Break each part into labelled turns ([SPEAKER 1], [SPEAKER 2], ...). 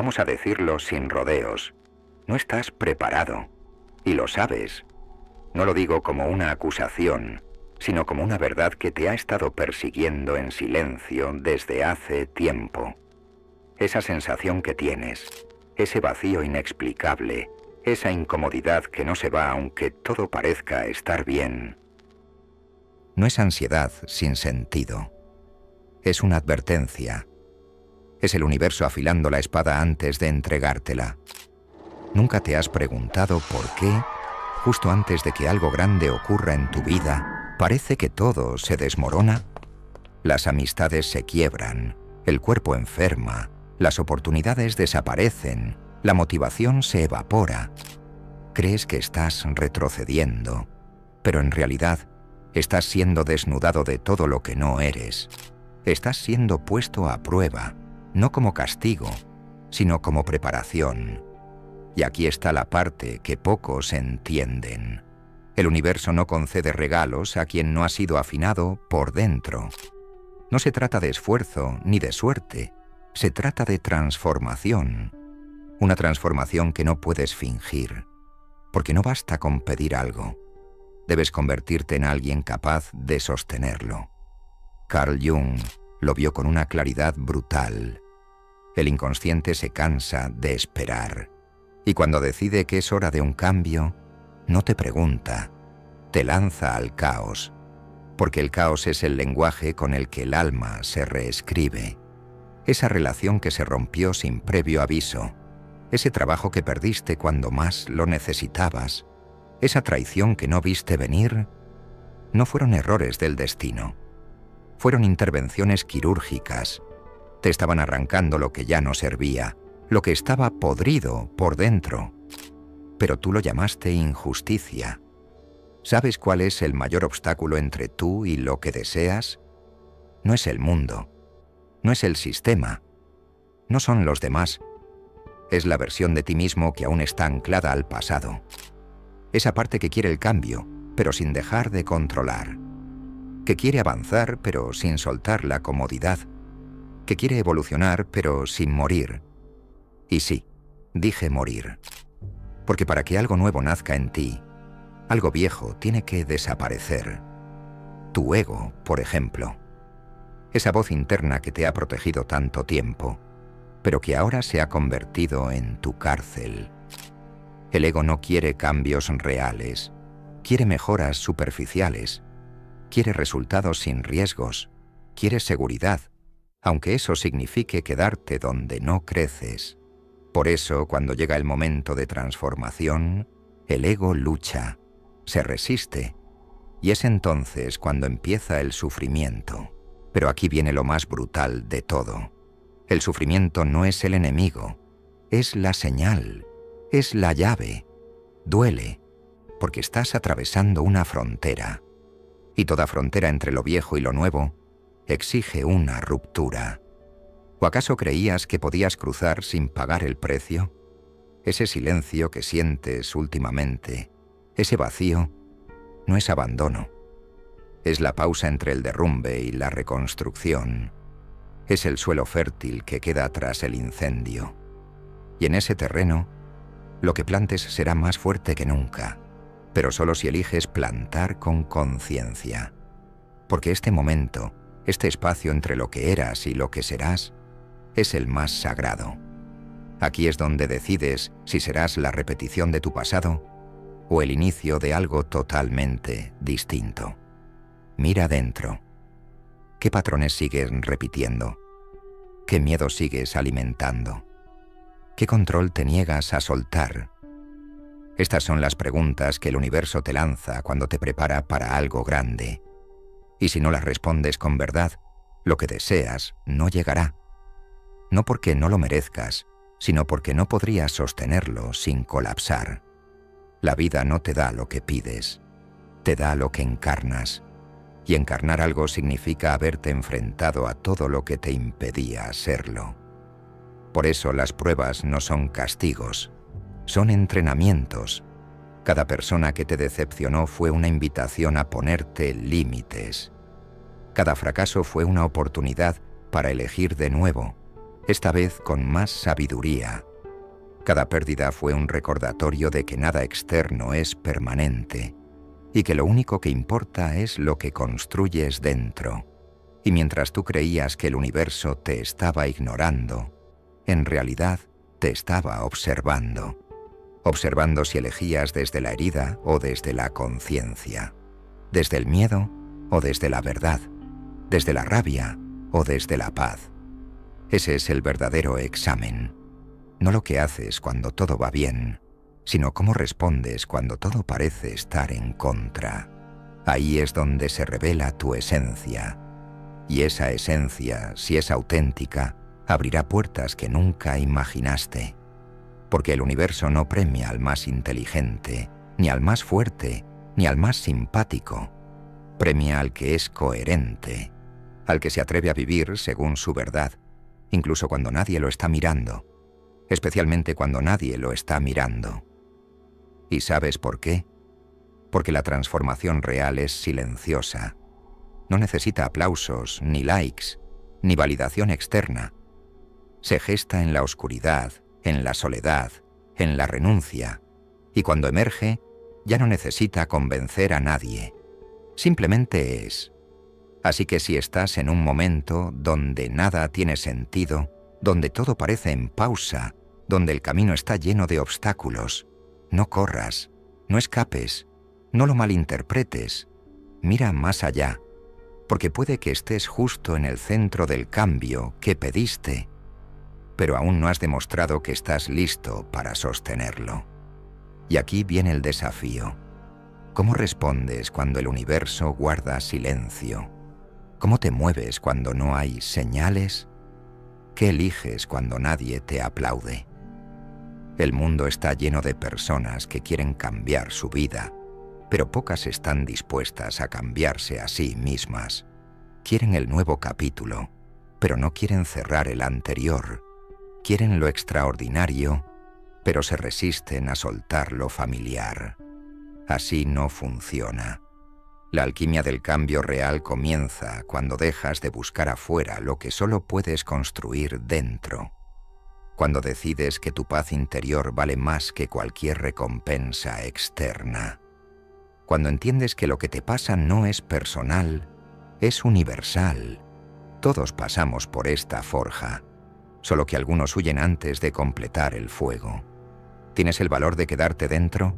[SPEAKER 1] Vamos a decirlo sin rodeos. No estás preparado. Y lo sabes. No lo digo como una acusación, sino como una verdad que te ha estado persiguiendo en silencio desde hace tiempo. Esa sensación que tienes, ese vacío inexplicable, esa incomodidad que no se va aunque todo parezca estar bien. No es ansiedad sin sentido. Es una advertencia. Es el universo afilando la espada antes de entregártela. ¿Nunca te has preguntado por qué, justo antes de que algo grande ocurra en tu vida, parece que todo se desmorona? Las amistades se quiebran, el cuerpo enferma, las oportunidades desaparecen, la motivación se evapora. Crees que estás retrocediendo, pero en realidad estás siendo desnudado de todo lo que no eres. Estás siendo puesto a prueba, no como castigo, sino como preparación. Y aquí está la parte que pocos entienden. El universo no concede regalos a quien no ha sido afinado por dentro. No se trata de esfuerzo ni de suerte, se trata de transformación. Una transformación que no puedes fingir, porque no basta con pedir algo. Debes convertirte en alguien capaz de sostenerlo. Carl Jung lo vio con una claridad brutal. El inconsciente se cansa de esperar, y cuando decide que es hora de un cambio, no te pregunta, te lanza al caos, porque el caos es el lenguaje con el que el alma se reescribe. Esa relación que se rompió sin previo aviso, ese trabajo que perdiste cuando más lo necesitabas, esa traición que no viste venir, no fueron errores del destino. Fueron intervenciones quirúrgicas. Te estaban arrancando lo que ya no servía, lo que estaba podrido por dentro. Pero tú lo llamaste injusticia. ¿Sabes cuál es el mayor obstáculo entre tú y lo que deseas? No es el mundo, no es el sistema, no son los demás. Es la versión de ti mismo que aún está anclada al pasado. Esa parte que quiere el cambio, pero sin dejar de controlar. Que quiere avanzar, pero sin soltar la comodidad. Que quiere evolucionar, pero sin morir. Y sí, dije morir. Porque para que algo nuevo nazca en ti, algo viejo tiene que desaparecer. Tu ego, por ejemplo. Esa voz interna que te ha protegido tanto tiempo, pero que ahora se ha convertido en tu cárcel. El ego no quiere cambios reales, quiere mejoras superficiales, quiere resultados sin riesgos, quiere seguridad, aunque eso signifique quedarte donde no creces. Por eso, cuando llega el momento de transformación, el ego lucha, se resiste, y es entonces cuando empieza el sufrimiento. Pero aquí viene lo más brutal de todo. El sufrimiento no es el enemigo, es la señal, es la llave. Duele, porque estás atravesando una frontera. Y toda frontera entre lo viejo y lo nuevo exige una ruptura. ¿O acaso creías que podías cruzar sin pagar el precio? Ese silencio que sientes últimamente, ese vacío, no es abandono. Es la pausa entre el derrumbe y la reconstrucción. Es el suelo fértil que queda tras el incendio. Y en ese terreno, lo que plantes será más fuerte que nunca, pero solo si eliges plantar con conciencia. Porque este momento, este espacio entre lo que eras y lo que serás, es el más sagrado. Aquí es donde decides si serás la repetición de tu pasado o el inicio de algo totalmente distinto. Mira dentro. ¿Qué patrones sigues repitiendo? ¿Qué miedo sigues alimentando? ¿Qué control te niegas a soltar? Estas son las preguntas que el universo te lanza cuando te prepara para algo grande. Y si no las respondes con verdad, lo que deseas no llegará. No porque no lo merezcas, sino porque no podrías sostenerlo sin colapsar. La vida no te da lo que pides, te da lo que encarnas. Y encarnar algo significa haberte enfrentado a todo lo que te impedía serlo. Por eso las pruebas no son castigos, son entrenamientos. Cada persona que te decepcionó fue una invitación a ponerte límites. Cada fracaso fue una oportunidad para elegir de nuevo. esta vez con más sabiduría. Cada pérdida fue un recordatorio de que nada externo es permanente y que lo único que importa es lo que construyes dentro. Y mientras tú creías que el universo te estaba ignorando, en realidad te estaba observando. Observando si elegías desde la herida o desde la conciencia, desde el miedo o desde la verdad, desde la rabia o desde la paz. Ese es el verdadero examen. No lo que haces cuando todo va bien, sino cómo respondes cuando todo parece estar en contra. Ahí es donde se revela tu esencia. Y esa esencia, si es auténtica, abrirá puertas que nunca imaginaste. Porque el universo no premia al más inteligente, ni al más fuerte, ni al más simpático. Premia al que es coherente, al que se atreve a vivir según su verdad, incluso cuando nadie lo está mirando, especialmente cuando nadie lo está mirando. ¿Y sabes por qué? Porque la transformación real es silenciosa. No necesita aplausos, ni likes, ni validación externa. Se gesta en la oscuridad, en la soledad, en la renuncia, y cuando emerge, ya no necesita convencer a nadie. Simplemente es. Así que si estás en un momento donde nada tiene sentido, donde todo parece en pausa, donde el camino está lleno de obstáculos, no corras, no escapes, no lo malinterpretes, mira más allá, porque puede que estés justo en el centro del cambio que pediste, pero aún no has demostrado que estás listo para sostenerlo. Y aquí viene el desafío. ¿Cómo respondes cuando el universo guarda silencio? ¿Cómo te mueves cuando no hay señales? ¿Qué eliges cuando nadie te aplaude? El mundo está lleno de personas que quieren cambiar su vida, pero pocas están dispuestas a cambiarse a sí mismas. Quieren el nuevo capítulo, pero no quieren cerrar el anterior. Quieren lo extraordinario, pero se resisten a soltar lo familiar. Así no funciona. La alquimia del cambio real comienza cuando dejas de buscar afuera lo que solo puedes construir dentro. Cuando decides que tu paz interior vale más que cualquier recompensa externa. Cuando entiendes que lo que te pasa no es personal, es universal. Todos pasamos por esta forja, solo que algunos huyen antes de completar el fuego. ¿Tienes el valor de quedarte dentro?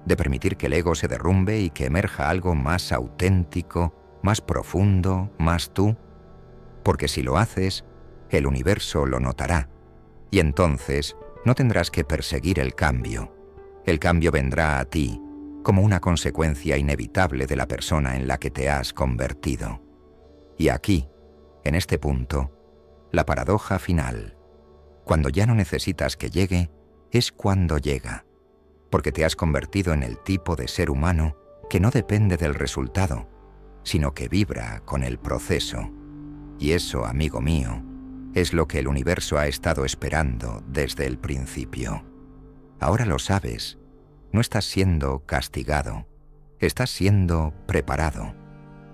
[SPEAKER 1] ¿De permitir que el ego se derrumbe y que emerja algo más auténtico, más profundo, más tú? Porque si lo haces, el universo lo notará. Y entonces no tendrás que perseguir el cambio. El cambio vendrá a ti como una consecuencia inevitable de la persona en la que te has convertido. Y aquí, en este punto, la paradoja final. Cuando ya no necesitas que llegue, es cuando llega. Porque te has convertido en el tipo de ser humano que no depende del resultado, sino que vibra con el proceso. Y eso, amigo mío, es lo que el universo ha estado esperando desde el principio. Ahora lo sabes, no estás siendo castigado, estás siendo preparado.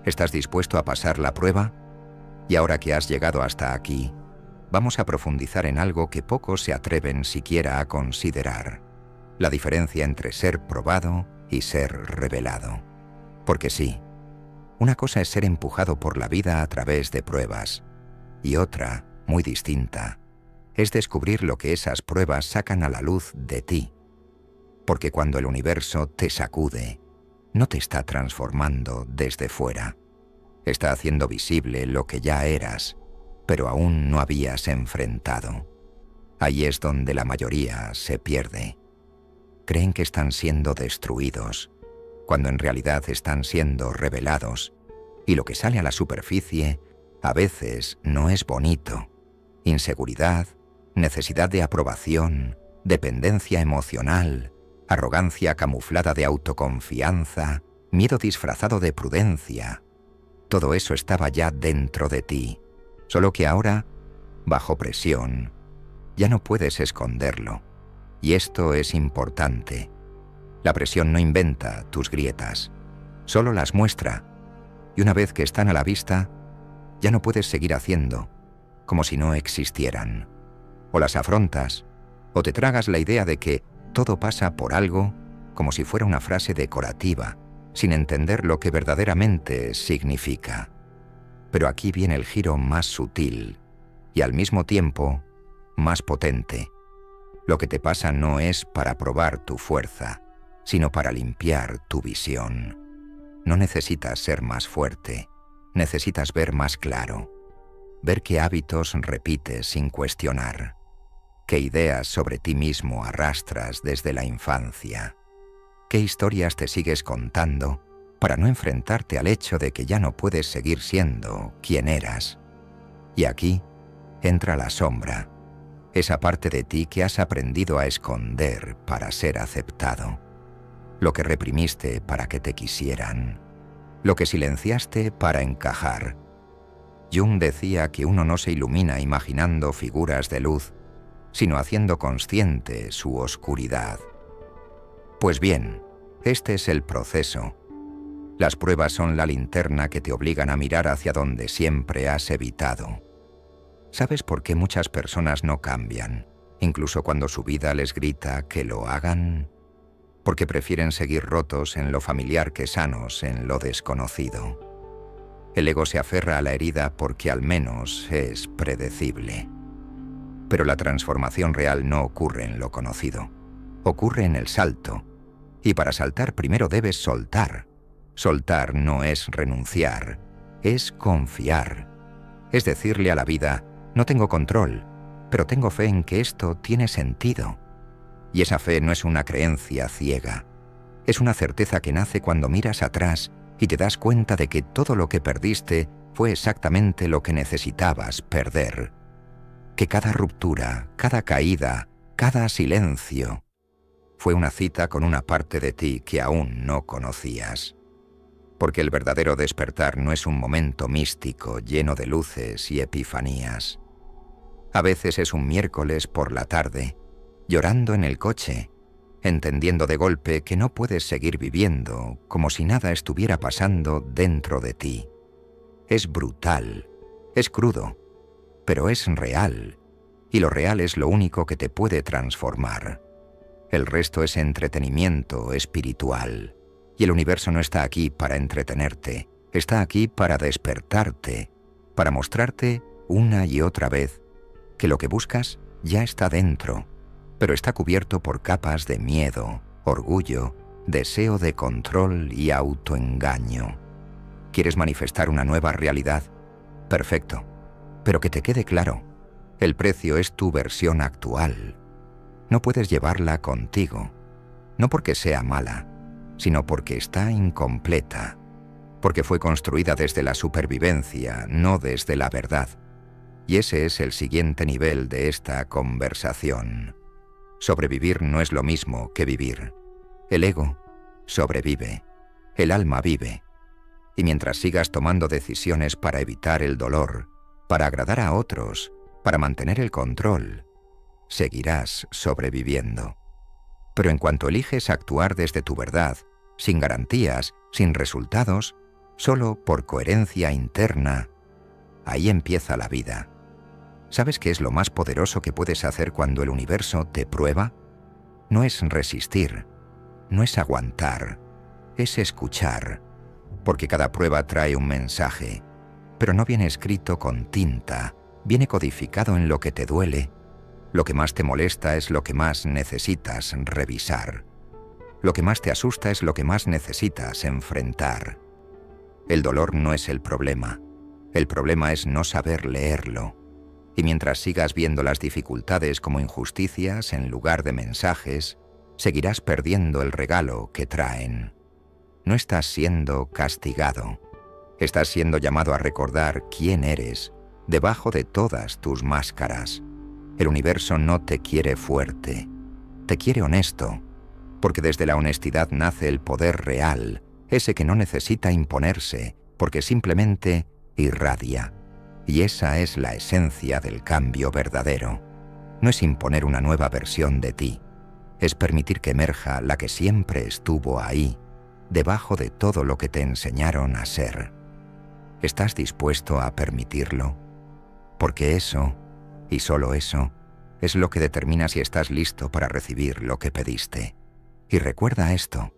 [SPEAKER 1] ¿Estás dispuesto a pasar la prueba? Y ahora que has llegado hasta aquí, vamos a profundizar en algo que pocos se atreven siquiera a considerar. La diferencia entre ser probado y ser revelado. Porque sí, una cosa es ser empujado por la vida a través de pruebas, y otra, muy distinta, es descubrir lo que esas pruebas sacan a la luz de ti. Porque cuando el universo te sacude, no te está transformando desde fuera. Está haciendo visible lo que ya eras, pero aún no habías enfrentado. Ahí es donde la mayoría se pierde. Creen que están siendo destruidos, cuando en realidad están siendo revelados, y lo que sale a la superficie a veces no es bonito. Inseguridad, necesidad de aprobación, dependencia emocional, arrogancia camuflada de autoconfianza, miedo disfrazado de prudencia. Todo eso estaba ya dentro de ti, solo que ahora, bajo presión, ya no puedes esconderlo. Y esto es importante. La presión no inventa tus grietas, solo las muestra. Y una vez que están a la vista, ya no puedes seguir haciendo, como si no existieran. O las afrontas, o te tragas la idea de que todo pasa por algo, como si fuera una frase decorativa, sin entender lo que verdaderamente significa. Pero aquí viene el giro más sutil y al mismo tiempo más potente. Lo que te pasa no es para probar tu fuerza, sino para limpiar tu visión. No necesitas ser más fuerte, necesitas ver más claro, ver qué hábitos repites sin cuestionar, qué ideas sobre ti mismo arrastras desde la infancia, qué historias te sigues contando para no enfrentarte al hecho de que ya no puedes seguir siendo quien eras. Y aquí entra la sombra, esa parte de ti que has aprendido a esconder para ser aceptado, lo que reprimiste para que te quisieran, lo que silenciaste para encajar. Jung decía que uno no se ilumina imaginando figuras de luz, sino haciendo consciente su oscuridad. Pues bien, este es el proceso. Las pruebas son la linterna que te obligan a mirar hacia donde siempre has evitado. ¿Sabes por qué muchas personas no cambian, incluso cuando su vida les grita que lo hagan? Porque prefieren seguir rotos en lo familiar que sanos en lo desconocido. El ego se aferra a la herida porque al menos es predecible. Pero la transformación real no ocurre en lo conocido, ocurre en el salto. Y para saltar primero debes soltar. Soltar no es renunciar, es confiar. Es decirle a la vida, no tengo control, pero tengo fe en que esto tiene sentido. Y esa fe no es una creencia ciega, es una certeza que nace cuando miras atrás y te das cuenta de que todo lo que perdiste fue exactamente lo que necesitabas perder. Que cada ruptura, cada caída, cada silencio fue una cita con una parte de ti que aún no conocías. Porque el verdadero despertar no es un momento místico lleno de luces y epifanías. A veces es un miércoles por la tarde, llorando en el coche, entendiendo de golpe que no puedes seguir viviendo como si nada estuviera pasando dentro de ti. Es brutal, es crudo, pero es real, y lo real es lo único que te puede transformar. El resto es entretenimiento espiritual. Y el universo no está aquí para entretenerte, está aquí para despertarte, para mostrarte una y otra vez que lo que buscas ya está dentro, pero está cubierto por capas de miedo, orgullo, deseo de control y autoengaño. ¿Quieres manifestar una nueva realidad? Perfecto, pero que te quede claro, el precio es tu versión actual. No puedes llevarla contigo, no porque sea mala, sino porque está incompleta, porque fue construida desde la supervivencia, no desde la verdad. Y ese es el siguiente nivel de esta conversación. Sobrevivir no es lo mismo que vivir. El ego sobrevive, el alma vive. Y mientras sigas tomando decisiones para evitar el dolor, para agradar a otros, para mantener el control, seguirás sobreviviendo. Pero en cuanto eliges actuar desde tu verdad, sin garantías, sin resultados, solo por coherencia interna, ahí empieza la vida. ¿Sabes qué es lo más poderoso que puedes hacer cuando el universo te prueba? No es resistir, no es aguantar, es escuchar, porque cada prueba trae un mensaje, pero no viene escrito con tinta, viene codificado en lo que te duele. Lo que más te molesta es lo que más necesitas revisar. Lo que más te asusta es lo que más necesitas enfrentar. El dolor no es el problema es no saber leerlo. Y mientras sigas viendo las dificultades como injusticias en lugar de mensajes, seguirás perdiendo el regalo que traen. No estás siendo castigado, estás siendo llamado a recordar quién eres debajo de todas tus máscaras. El universo no te quiere fuerte, te quiere honesto, porque desde la honestidad nace el poder real, ese que no necesita imponerse, porque simplemente irradia. Y esa es la esencia del cambio verdadero. No es imponer una nueva versión de ti, es permitir que emerja la que siempre estuvo ahí, debajo de todo lo que te enseñaron a ser. ¿Estás dispuesto a permitirlo? Porque eso, y solo eso, es lo que determina si estás listo para recibir lo que pediste. Y recuerda esto,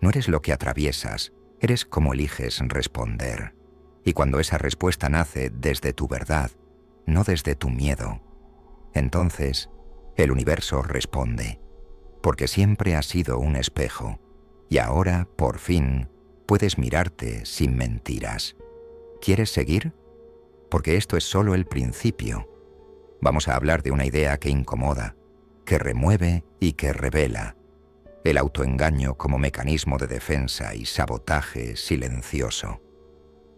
[SPEAKER 1] no eres lo que atraviesas, eres como eliges responder. Y cuando esa respuesta nace desde tu verdad, no desde tu miedo, entonces el universo responde, porque siempre has sido un espejo, y ahora, por fin, puedes mirarte sin mentiras. ¿Quieres seguir? Porque esto es solo el principio. Vamos a hablar de una idea que incomoda, que remueve y que revela. El autoengaño como mecanismo de defensa y sabotaje silencioso.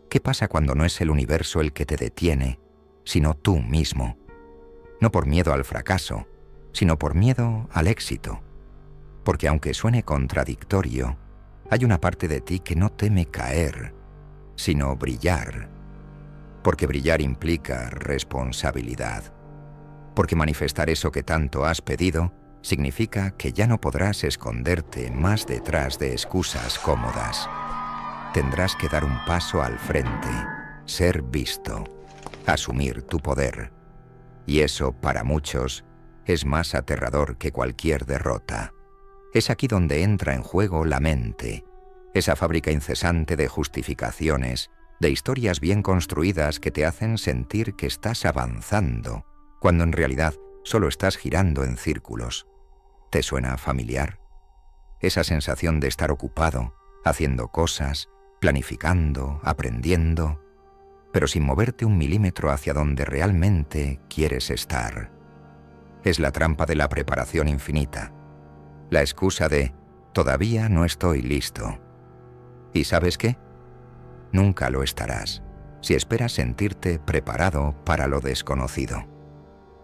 [SPEAKER 1] ¿Qué pasa cuando no es el universo el que te detiene, sino tú mismo? No por miedo al fracaso, sino por miedo al éxito. Porque aunque suene contradictorio, hay una parte de ti que no teme caer, sino brillar. Porque brillar implica responsabilidad. Porque manifestar eso que tanto has pedido significa que ya no podrás esconderte más detrás de excusas cómodas. Tendrás que dar un paso al frente, ser visto, asumir tu poder. Y eso, para muchos, es más aterrador que cualquier derrota. Es aquí donde entra en juego la mente, esa fábrica incesante de justificaciones, de historias bien construidas que te hacen sentir que estás avanzando, cuando en realidad solo estás girando en círculos. ¿Te suena familiar? Esa sensación de estar ocupado, haciendo cosas, planificando, aprendiendo, pero sin moverte un milímetro hacia donde realmente quieres estar. Es la trampa de la preparación infinita, la excusa de «todavía no estoy listo». ¿Y sabes qué? Nunca lo estarás, si esperas sentirte preparado para lo desconocido.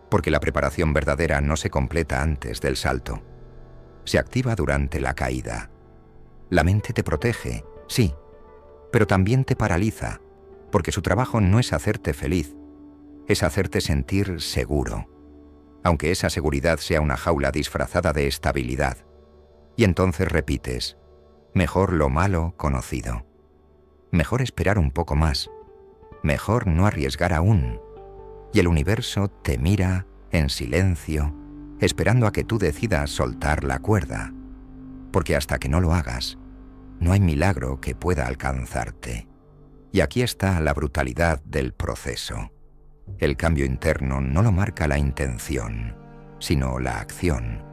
[SPEAKER 1] Porque la preparación verdadera no se completa antes del salto. Se activa durante la caída. La mente te protege, sí, pero también te paraliza, porque su trabajo no es hacerte feliz, es hacerte sentir seguro, aunque esa seguridad sea una jaula disfrazada de estabilidad. Y entonces repites, mejor lo malo conocido. Mejor esperar un poco más. Mejor no arriesgar aún. Y el universo te mira en silencio, esperando a que tú decidas soltar la cuerda. Porque hasta que no lo hagas, no hay milagro que pueda alcanzarte. Y aquí está la brutalidad del proceso. El cambio interno no lo marca la intención, sino la acción.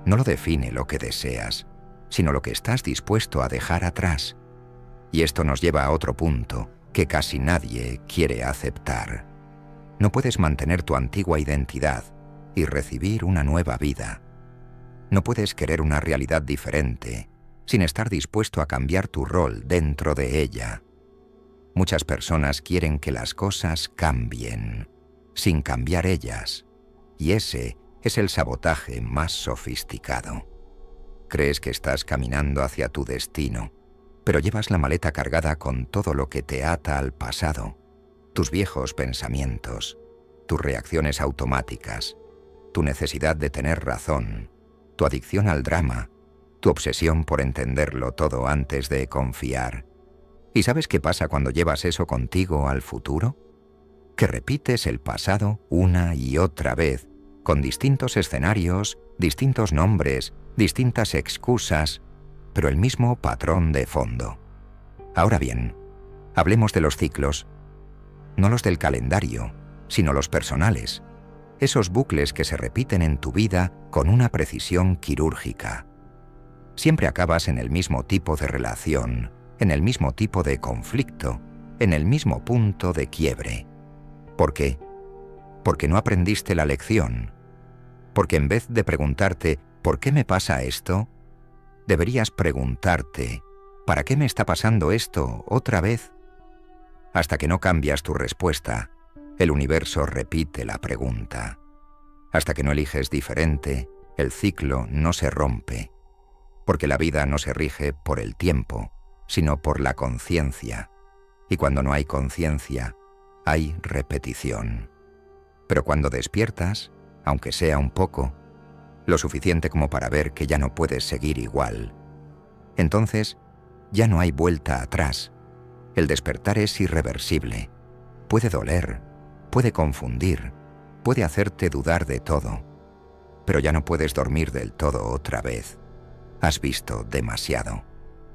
[SPEAKER 1] No lo define lo que deseas, sino lo que estás dispuesto a dejar atrás. Y esto nos lleva a otro punto que casi nadie quiere aceptar. No puedes mantener tu antigua identidad y recibir una nueva vida. No puedes querer una realidad diferente sin estar dispuesto a cambiar tu rol dentro de ella. Muchas personas quieren que las cosas cambien, sin cambiar ellas, y ese es el sabotaje más sofisticado. Crees que estás caminando hacia tu destino, pero llevas la maleta cargada con todo lo que te ata al pasado, tus viejos pensamientos, tus reacciones automáticas, tu necesidad de tener razón, tu adicción al drama, tu obsesión por entenderlo todo antes de confiar. ¿Y sabes qué pasa cuando llevas eso contigo al futuro? Que repites el pasado una y otra vez, con distintos escenarios, distintos nombres, distintas excusas, pero el mismo patrón de fondo. Ahora bien, hablemos de los ciclos, no los del calendario, sino los personales, esos bucles que se repiten en tu vida con una precisión quirúrgica. Siempre acabas en el mismo tipo de relación, en el mismo tipo de conflicto, en el mismo punto de quiebre. ¿Por qué? Porque no aprendiste la lección. Porque en vez de preguntarte ¿por qué me pasa esto?, deberías preguntarte ¿para qué me está pasando esto otra vez? Hasta que no cambias tu respuesta, el universo repite la pregunta. Hasta que no eliges diferente, el ciclo no se rompe. Porque la vida no se rige por el tiempo, sino por la conciencia. Y cuando no hay conciencia, hay repetición. Pero cuando despiertas, aunque sea un poco, lo suficiente como para ver que ya no puedes seguir igual, entonces ya no hay vuelta atrás. El despertar es irreversible. Puede doler, puede confundir, puede hacerte dudar de todo, pero ya no puedes dormir del todo otra vez. Has visto demasiado,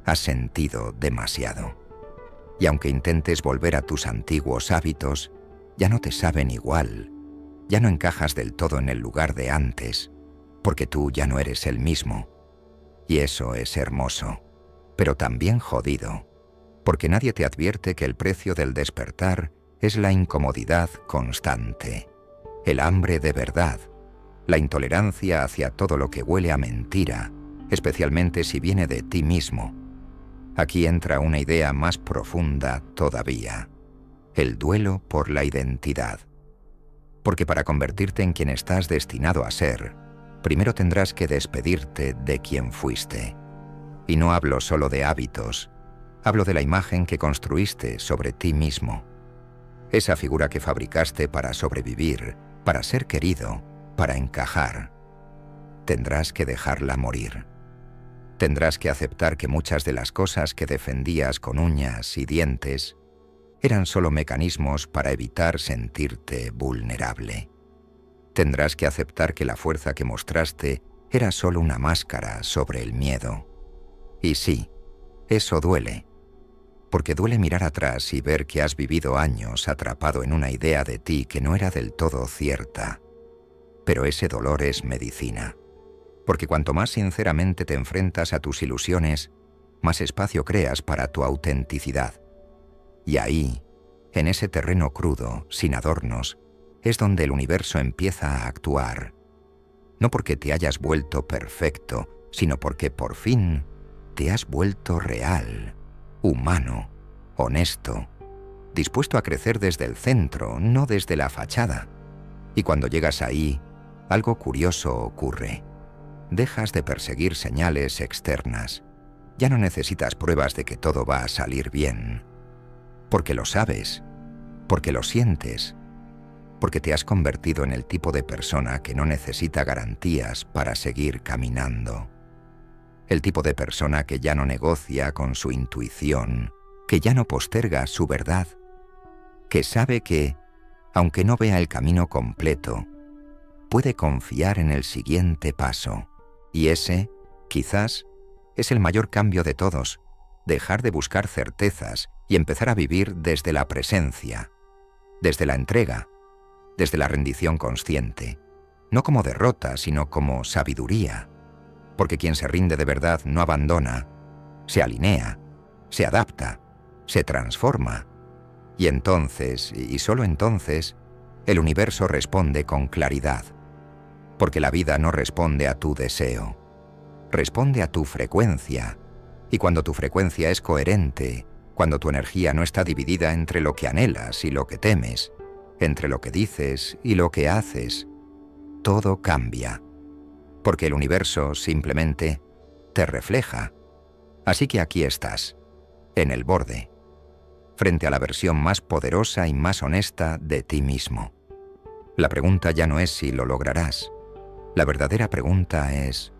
[SPEAKER 1] has sentido demasiado. Y aunque intentes volver a tus antiguos hábitos, ya no te saben igual, ya no encajas del todo en el lugar de antes, porque tú ya no eres el mismo. Y eso es hermoso, pero también jodido, porque nadie te advierte que el precio del despertar es la incomodidad constante, el hambre de verdad, la intolerancia hacia todo lo que huele a mentira, especialmente si viene de ti mismo. Aquí entra una idea más profunda todavía, el duelo por la identidad. Porque para convertirte en quien estás destinado a ser, primero tendrás que despedirte de quien fuiste. Y no hablo solo de hábitos, hablo de la imagen que construiste sobre ti mismo. Esa figura que fabricaste para sobrevivir, para ser querido, para encajar. Tendrás que dejarla morir. Tendrás que aceptar que muchas de las cosas que defendías con uñas y dientes eran solo mecanismos para evitar sentirte vulnerable. Tendrás que aceptar que la fuerza que mostraste era solo una máscara sobre el miedo. Y sí, eso duele, porque duele mirar atrás y ver que has vivido años atrapado en una idea de ti que no era del todo cierta. Pero ese dolor es medicina, porque cuanto más sinceramente te enfrentas a tus ilusiones, más espacio creas para tu autenticidad. Y ahí, en ese terreno crudo, sin adornos, es donde el universo empieza a actuar. No porque te hayas vuelto perfecto, sino porque por fin te has vuelto real, humano, honesto, dispuesto a crecer desde el centro, no desde la fachada. Y cuando llegas ahí, algo curioso ocurre. Dejas de perseguir señales externas. Ya no necesitas pruebas de que todo va a salir bien. Porque lo sabes, porque lo sientes, porque te has convertido en el tipo de persona que no necesita garantías para seguir caminando. El tipo de persona que ya no negocia con su intuición, que ya no posterga su verdad, que sabe que, aunque no vea el camino completo, puede confiar en el siguiente paso. Y ese, quizás, es el mayor cambio de todos, dejar de buscar certezas y empezar a vivir desde la presencia, desde la entrega, desde la rendición consciente, no como derrota, sino como sabiduría, porque quien se rinde de verdad no abandona, se alinea, se adapta, se transforma, y entonces, y solo entonces, el universo responde con claridad, porque la vida no responde a tu deseo, responde a tu frecuencia, y cuando tu frecuencia es coherente, cuando tu energía no está dividida entre lo que anhelas y lo que temes, entre lo que dices y lo que haces, todo cambia, porque el universo simplemente te refleja. Así que aquí estás, en el borde, frente a la versión más poderosa y más honesta de ti mismo. La pregunta ya no es si lo lograrás. La verdadera pregunta es,